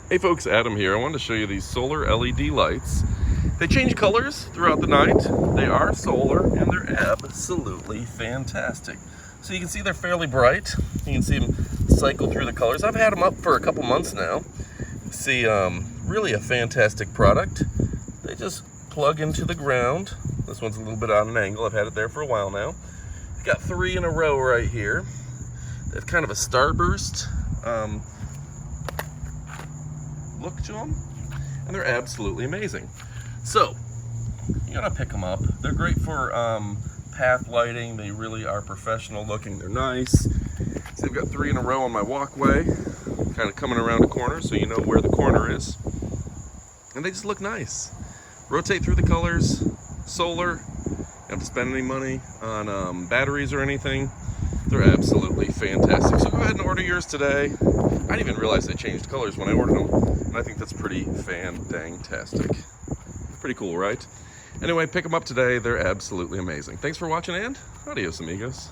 Hey folks, Adam here. I wanted to show you these solar LED lights. They change colors throughout the night. They are solar and they're absolutely fantastic. So you can see they're fairly bright. You can see them cycle through the colors. I've had them up for a couple months now. See, really a fantastic product. They just plug into the ground. This one's a little bit on an angle. I've had it there for a while now. I've got 3 in a row right here. They have kind of a starburst look to them, and they're absolutely amazing. So you gotta pick them up. They're great for path lighting. They really are professional looking. They're nice. So I've got 3 in a row on my walkway, kind of coming around a corner so you know where the corner is, and they just look nice. Rotate through the colors. Solar. You don't have to spend any money on batteries or anything. They're absolutely fantastic. So go ahead and order yours today. I didn't even realize they changed colors when I ordered them, and I think that's pretty fan-dang-tastic. Pretty cool, right? Anyway, pick them up today. They're absolutely amazing. Thanks for watching, and adios, amigos.